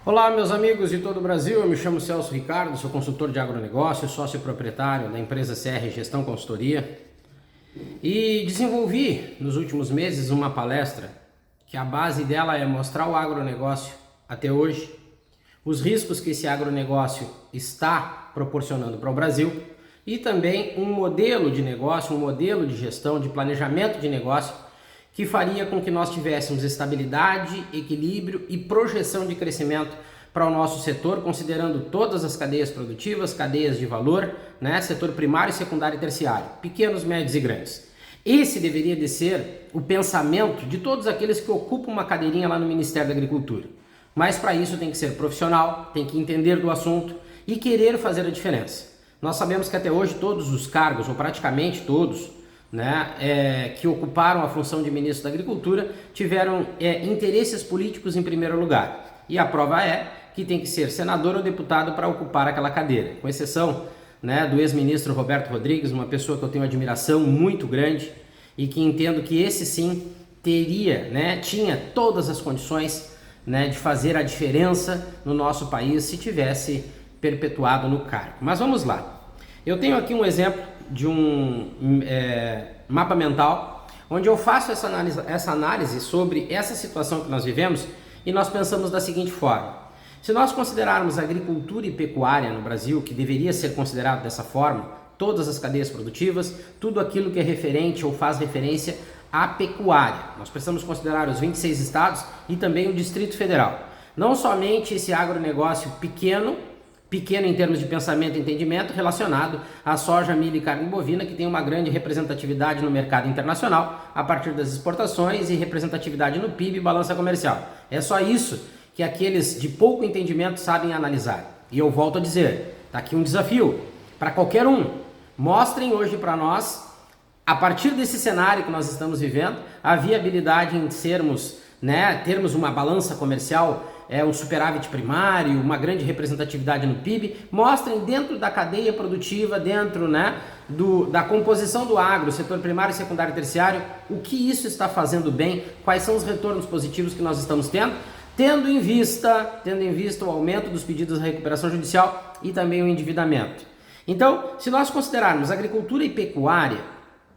Olá, meus amigos de todo o Brasil, eu me chamo Celso Ricardo, sou consultor de agronegócio, sócio proprietário da empresa CR Gestão Consultoria e desenvolvi nos últimos meses uma palestra que a base dela é mostrar o agronegócio até hoje, os riscos que esse agronegócio está proporcionando para o Brasil e também um modelo de negócio, um modelo de gestão, de planejamento de negócio que faria com que nós tivéssemos estabilidade, equilíbrio e projeção de crescimento para o nosso setor, considerando todas as cadeias produtivas, cadeias de valor, né? Setor primário, secundário e terciário, pequenos, médios e grandes. Esse deveria de ser o pensamento de todos aqueles que ocupam uma cadeirinha lá no Ministério da Agricultura. Mas para isso tem que ser profissional, tem que entender do assunto e querer fazer a diferença. Nós sabemos que até hoje todos os cargos, ou praticamente todos, que ocuparam a função de ministro da Agricultura tiveram interesses políticos em primeiro lugar. E a prova é que tem que ser senador ou deputado para ocupar aquela cadeira, com exceção do ex-ministro Roberto Rodrigues, uma pessoa que eu tenho admiração muito grande e que entendo que esse sim tinha todas as condições de fazer a diferença no nosso país se tivesse perpetuado no cargo. Mas vamos lá. Eu tenho aqui um exemplo de um mapa mental, onde eu faço essa análise sobre essa situação que nós vivemos e nós pensamos da seguinte forma: se nós considerarmos agricultura e pecuária no Brasil, que deveria ser considerado dessa forma, todas as cadeias produtivas, tudo aquilo que é referente ou faz referência à pecuária, nós precisamos considerar os 26 estados e também o Distrito Federal. Não somente esse agronegócio pequeno em termos de pensamento e entendimento relacionado à soja, milho e carne bovina, que tem uma grande representatividade no mercado internacional a partir das exportações e representatividade no PIB e balança comercial. É só isso que aqueles de pouco entendimento sabem analisar. E eu volto a dizer, está aqui um desafio para qualquer um. Mostrem hoje para nós, a partir desse cenário que nós estamos vivendo, a viabilidade em termos uma balança comercial, um superávit primário, uma grande representatividade no PIB. Mostrem dentro da cadeia produtiva, dentro da composição do agro, setor primário, secundário e terciário, o que isso está fazendo bem, quais são os retornos positivos que nós estamos tendo em vista o aumento dos pedidos de recuperação judicial e também o endividamento. Então, se nós considerarmos agricultura e pecuária,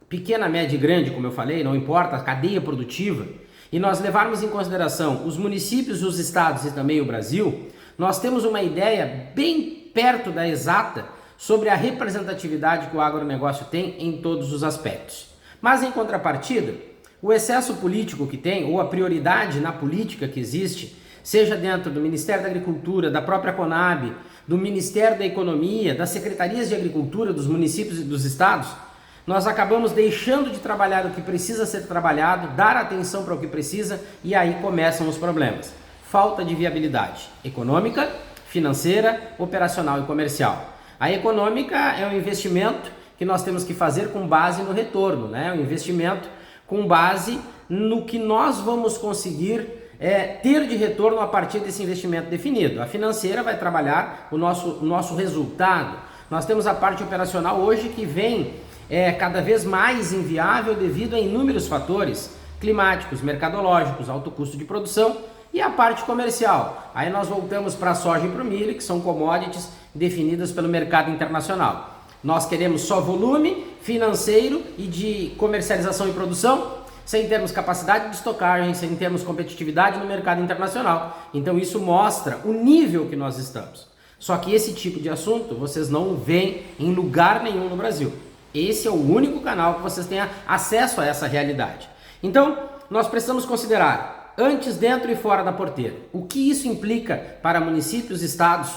pequena, média e grande, como eu falei, não importa, a cadeia produtiva, e nós levarmos em consideração os municípios, os estados e também o Brasil, nós temos uma ideia bem perto da exata sobre a representatividade que o agronegócio tem em todos os aspectos. Mas em contrapartida, o excesso político que tem, ou a prioridade na política que existe, seja dentro do Ministério da Agricultura, da própria Conab, do Ministério da Economia, das secretarias de agricultura dos municípios e dos estados, nós acabamos deixando de trabalhar o que precisa ser trabalhado, dar atenção para o que precisa, e aí começam os problemas. Falta de viabilidade econômica, financeira, operacional e comercial. A econômica é um investimento que nós temos que fazer com base no retorno, um investimento com base no que nós vamos conseguir ter de retorno a partir desse investimento definido. A financeira vai trabalhar o nosso resultado. Nós temos a parte operacional hoje que vem cada vez mais inviável devido a inúmeros fatores climáticos, mercadológicos, alto custo de produção, e a parte comercial. Aí nós voltamos para a soja e para o milho, que são commodities definidas pelo mercado internacional. Nós queremos só volume financeiro e de comercialização e produção, sem termos capacidade de estocagem, sem termos competitividade no mercado internacional. Então isso mostra o nível que nós estamos. Só que esse tipo de assunto vocês não veem em lugar nenhum no Brasil. Esse é o único canal que vocês tenham acesso a essa realidade. Então, nós precisamos considerar, antes, dentro e fora da porteira, o que isso implica para municípios, estados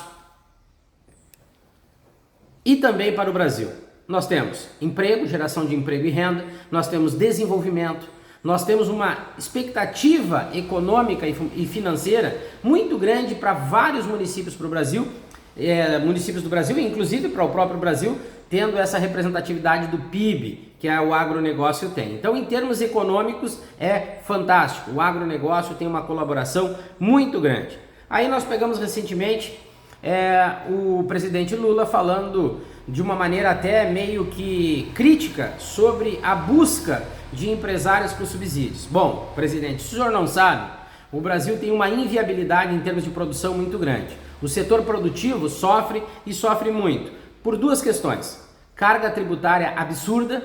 e também para o Brasil. Nós temos emprego, geração de emprego e renda, nós temos desenvolvimento, nós temos uma expectativa econômica e financeira muito grande para vários municípios do Brasil, e inclusive para o próprio Brasil, tendo essa representatividade do PIB que o agronegócio tem. Então, em termos econômicos, é fantástico. O agronegócio tem uma colaboração muito grande. Aí nós pegamos recentemente o presidente Lula falando de uma maneira até meio que crítica sobre a busca de empresários por subsídios. Bom, presidente, se o senhor não sabe, o Brasil tem uma inviabilidade em termos de produção muito grande. O setor produtivo sofre e sofre muito por duas questões. Carga tributária absurda,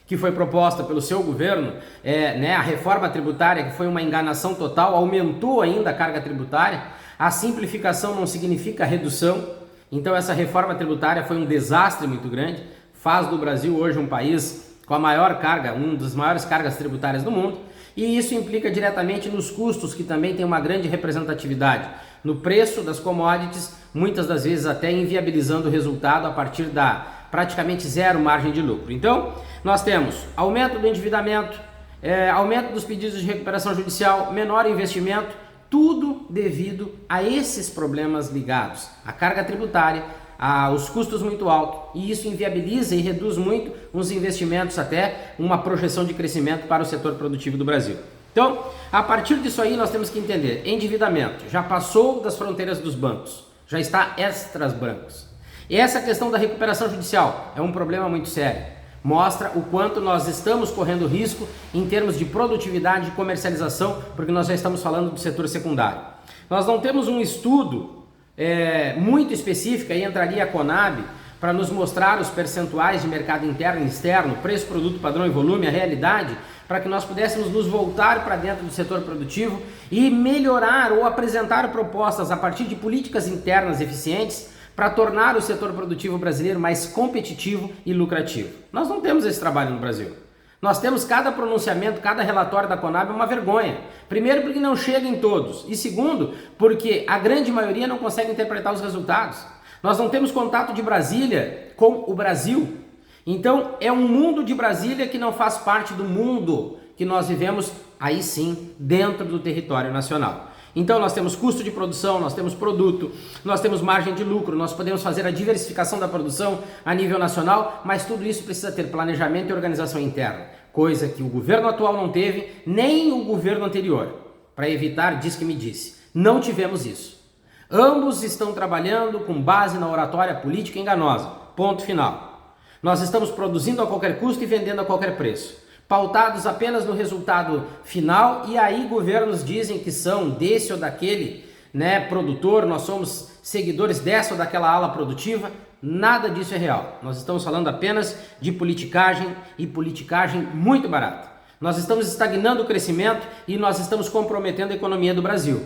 que foi proposta pelo seu governo, a reforma tributária, que foi uma enganação total, aumentou ainda a carga tributária. A simplificação não significa redução, então essa reforma tributária foi um desastre muito grande, faz do Brasil hoje um país com a maior carga, uma das maiores cargas tributárias do mundo, e isso implica diretamente nos custos, que também tem uma grande representatividade no preço das commodities, muitas das vezes até inviabilizando o resultado a partir da praticamente zero margem de lucro. Então, nós temos aumento do endividamento, aumento dos pedidos de recuperação judicial, menor investimento, tudo devido a esses problemas ligados à carga tributária, aos custos muito altos, e isso inviabiliza e reduz muito os investimentos, até uma projeção de crescimento para o setor produtivo do Brasil. Então, a partir disso aí nós temos que entender, endividamento já passou das fronteiras dos bancos, já está extras bancos. E essa questão da recuperação judicial é um problema muito sério. Mostra o quanto nós estamos correndo risco em termos de produtividade e comercialização, porque nós já estamos falando do setor secundário. Nós não temos um estudo muito específico, aí entraria a Conab, para nos mostrar os percentuais de mercado interno e externo, preço, produto, padrão e volume, a realidade, para que nós pudéssemos nos voltar para dentro do setor produtivo e melhorar ou apresentar propostas a partir de políticas internas eficientes para tornar o setor produtivo brasileiro mais competitivo e lucrativo. Nós não temos esse trabalho no Brasil. Nós temos cada pronunciamento, cada relatório da Conab é uma vergonha. Primeiro, porque não chega em todos. E segundo, porque a grande maioria não consegue interpretar os resultados. Nós não temos contato de Brasília com o Brasil. Então, é um mundo de Brasília que não faz parte do mundo que nós vivemos, aí sim, dentro do território nacional. Então nós temos custo de produção, nós temos produto, nós temos margem de lucro, nós podemos fazer a diversificação da produção a nível nacional, mas tudo isso precisa ter planejamento e organização interna, coisa que o governo atual não teve, nem o governo anterior, para evitar diz que me disse. Não tivemos isso. Ambos estão trabalhando com base na oratória política enganosa, ponto final. Nós estamos produzindo a qualquer custo e vendendo a qualquer preço, pautados apenas no resultado final, e aí governos dizem que são desse ou daquele produtor, nós somos seguidores dessa ou daquela ala produtiva. Nada disso é real. Nós estamos falando apenas de politicagem, e politicagem muito barata. Nós estamos estagnando o crescimento e nós estamos comprometendo a economia do Brasil.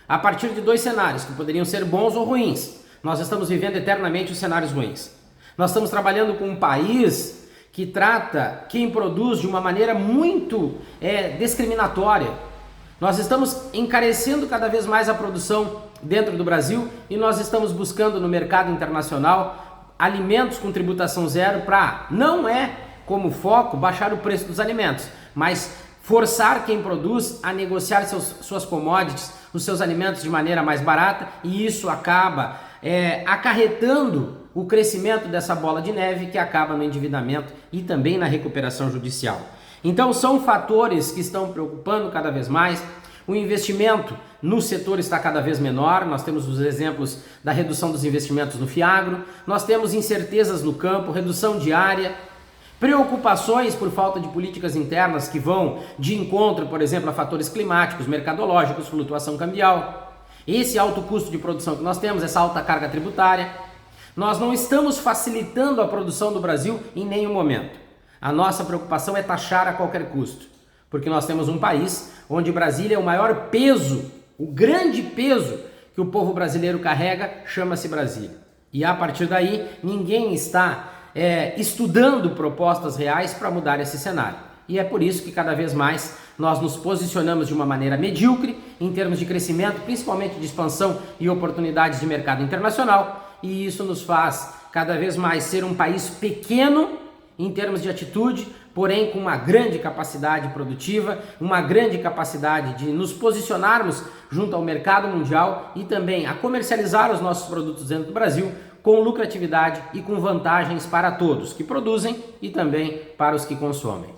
A partir de dois cenários que poderiam ser bons ou ruins, nós estamos vivendo eternamente os cenários ruins. Nós estamos trabalhando com um país que trata quem produz de uma maneira muito discriminatória. Nós estamos encarecendo cada vez mais a produção dentro do Brasil e nós estamos buscando no mercado internacional alimentos com tributação zero para, não é como foco baixar o preço dos alimentos, mas forçar quem produz a negociar suas commodities, os seus alimentos de maneira mais barata, e isso acaba acarretando o crescimento dessa bola de neve que acaba no endividamento e também na recuperação judicial. Então são fatores que estão preocupando cada vez mais. O investimento no setor está cada vez menor, nós temos os exemplos da redução dos investimentos no Fiagro, nós temos incertezas no campo, redução de área, preocupações por falta de políticas internas que vão de encontro, por exemplo, a fatores climáticos, mercadológicos, flutuação cambial, esse alto custo de produção que nós temos, essa alta carga tributária. Nós não estamos facilitando a produção do Brasil em nenhum momento. A nossa preocupação é taxar a qualquer custo, porque nós temos um país onde Brasília é o maior peso, o grande peso que o povo brasileiro carrega, chama-se Brasília. E a partir daí, ninguém está estudando propostas reais para mudar esse cenário. E é por isso que cada vez mais nós nos posicionamos de uma maneira medíocre em termos de crescimento, principalmente de expansão e oportunidades de mercado internacional, e isso nos faz cada vez mais ser um país pequeno em termos de atitude, porém com uma grande capacidade produtiva, uma grande capacidade de nos posicionarmos junto ao mercado mundial e também a comercializar os nossos produtos dentro do Brasil com lucratividade e com vantagens para todos que produzem e também para os que consomem.